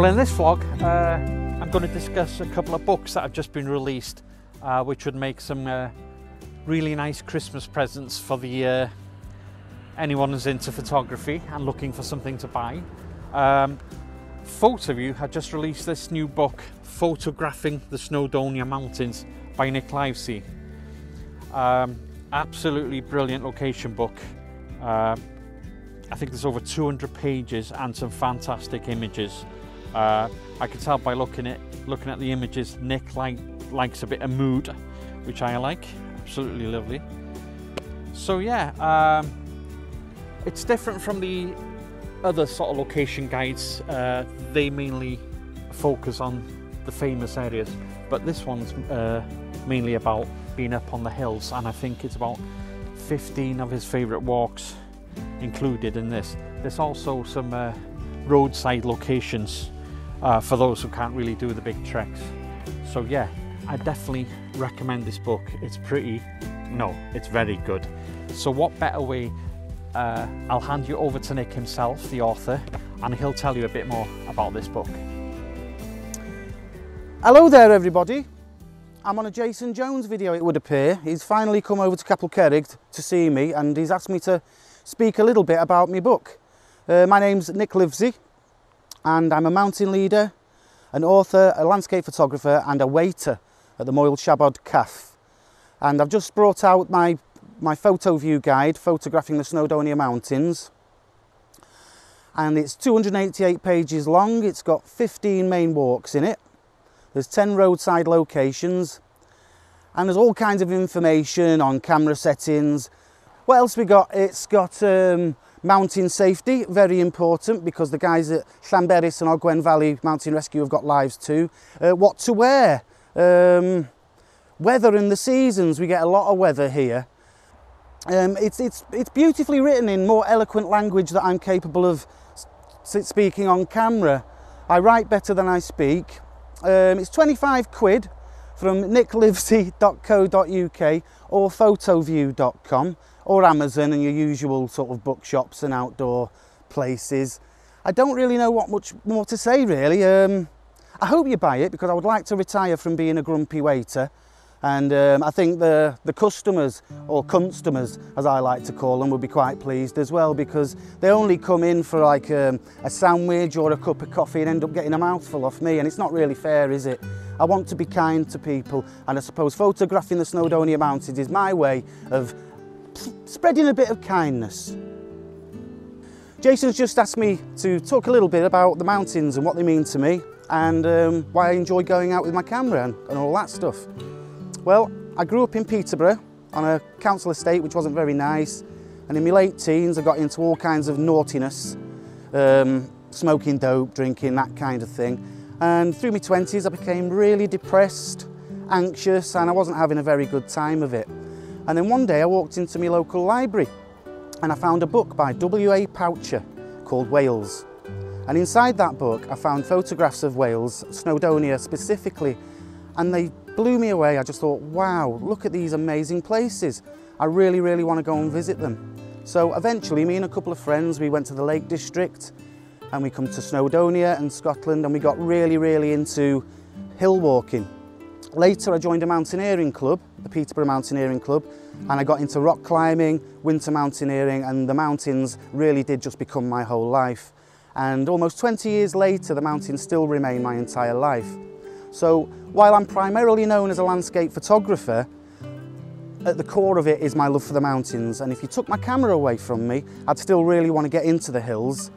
Well, in this vlog, I'm going to discuss a couple of books that have just been released, which would make some really nice Christmas presents for the anyone who's into photography and looking for something to buy. Fotovue had just released this new book, Photographing the Snowdonia Mountains by Nick Livesey. Absolutely brilliant location book. I think there's over 200 pages and some fantastic images. I can tell by looking at the images, Nick likes a bit of mood, which I like. Absolutely lovely. So yeah, it's different from the other sort of location guides. They mainly focus on the famous areas, but this one's mainly about being up on the hills, and I think it's about 15 of his favourite walks included in this. There's also some roadside locations for those who can't really do the big treks. So yeah, I definitely recommend this book. It's it's very good. So what better way, I'll hand you over to Nick himself, the author, and he'll tell you a bit more about this book. Hello there everybody. I'm on a Jason Jones video, it would appear. He's finally come over to Capel Cerrig to see me, and he's asked me to speak a little bit about my book. My name's Nick Livesey, and I'm a mountain leader, an author, a landscape photographer and a waiter at the Moyle Shabod Caff. And I've just brought out my Fotovue guide, Photographing the Snowdonia Mountains. And it's 288 pages long, it's got 15 main walks in it. There's 10 roadside locations, and there's all kinds of information on camera settings. What else we got? It's got mountain safety, very important, because the guys at Llanberis and Ogwen Valley Mountain Rescue have got lives too. What to wear, weather and the seasons. We get a lot of weather here. It's beautifully written in more eloquent language that I'm capable of speaking on camera. I write better than I speak. It's 25 quid from nicklivesey.co.uk or fotovue.com or Amazon and your usual sort of bookshops and outdoor places. I don't really know what much more to say really. I hope you buy it, because I would like to retire from being a grumpy waiter. And I think the customers, or customers as I like to call them, will be quite pleased as well, because they only come in for like a sandwich or a cup of coffee and end up getting a mouthful off me, and it's not really fair, is it? I want to be kind to people, and I suppose Photographing the Snowdonia Mountains is my way of spreading a bit of kindness. Jason's just asked me to talk a little bit about the mountains and what they mean to me, and why I enjoy going out with my camera and all that stuff. Well, I grew up in Peterborough on a council estate which wasn't very nice, and in my late teens I got into all kinds of naughtiness, smoking dope, drinking, that kind of thing. And through my 20s I became really depressed, anxious, and I wasn't having a very good time of it. And then one day I walked into my local library and I found a book by W.A. Poucher called Wales. And inside that book I found photographs of Wales, Snowdonia specifically, and they blew me away. I just thought, wow, look at these amazing places. I really, really want to go and visit them. So eventually, me and a couple of friends, we went to the Lake District, and we come to Snowdonia and Scotland, and we got really, really into hill walking. Later, I joined a mountaineering club, the Peterborough Mountaineering Club, and I got into rock climbing, winter mountaineering, and the mountains really did just become my whole life. And almost 20 years later, the mountains still remain my entire life. So while I'm primarily known as a landscape photographer, at the core of it is my love for the mountains. And if you took my camera away from me, I'd still really want to get into the hills.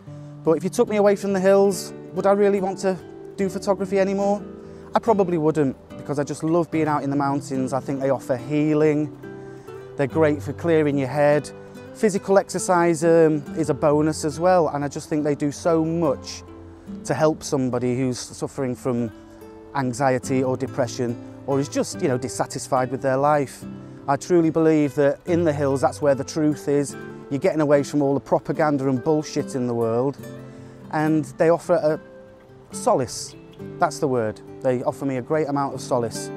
But if you took me away from the hills, would I really want to do photography anymore? I probably wouldn't, because I just love being out in the mountains. I think they offer healing. They're great for clearing your head. Physical exercise is a bonus as well. And I just think they do so much to help somebody who's suffering from anxiety or depression, or is just, dissatisfied with their life. I truly believe that in the hills, that's where the truth is. You're getting away from all the propaganda and bullshit in the world, and they offer a solace. That's the word. They offer me a great amount of solace.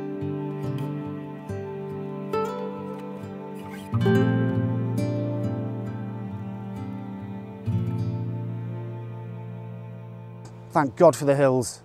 Thank God for the hills.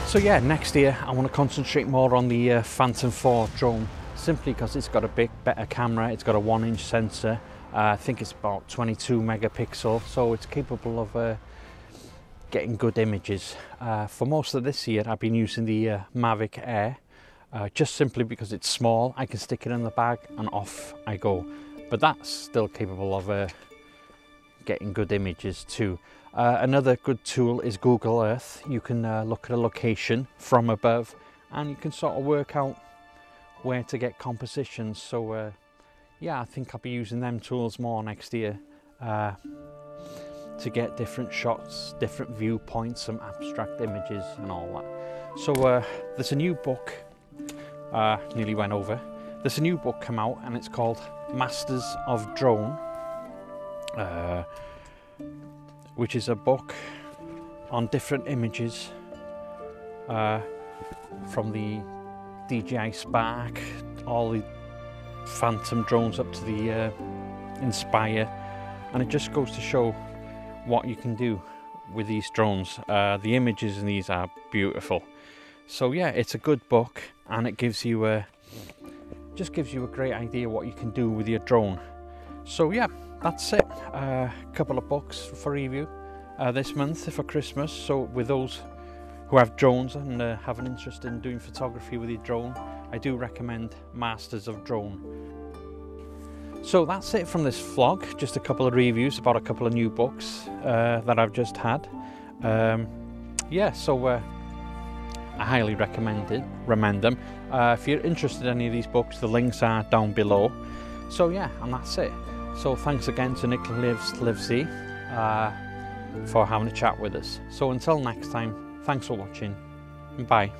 So yeah, next year I want to concentrate more on the Phantom 4 drone, simply because it's got a big, better camera. It's got a 1-inch sensor. I think it's about 22 megapixel, so it's capable of getting good images. For most of this year I've been using the Mavic Air, just simply because it's small. I can stick it in the bag and off I go. But that's still capable of getting good images too. Another good tool is Google Earth. You can look at a location from above and you can sort of work out where to get compositions. So yeah, I think I'll be using them tools more next year to get different shots, different viewpoints, some abstract images and all that. So there's a new book, nearly went over. There's a new book come out and it's called Masters of Drone, which is a book on different images from the DJI Spark, all the Phantom drones up to the Inspire, and it just goes to show what you can do with these drones. The images in these are beautiful. So yeah, it's a good book and it gives you just gives you a great idea what you can do with your drone. So yeah, that's it. A couple of books for review this month for Christmas. So with those who have drones and have an interest in doing photography with your drone, I do recommend Masters of Drone. So that's it from this vlog. Just a couple of reviews about a couple of new books that I've just had. Yeah, so I highly recommend them. If you're interested in any of these books, the links are down below. So yeah, and that's it. So thanks again to Nick Livesey for having a chat with us. So until next time, thanks for watching and bye.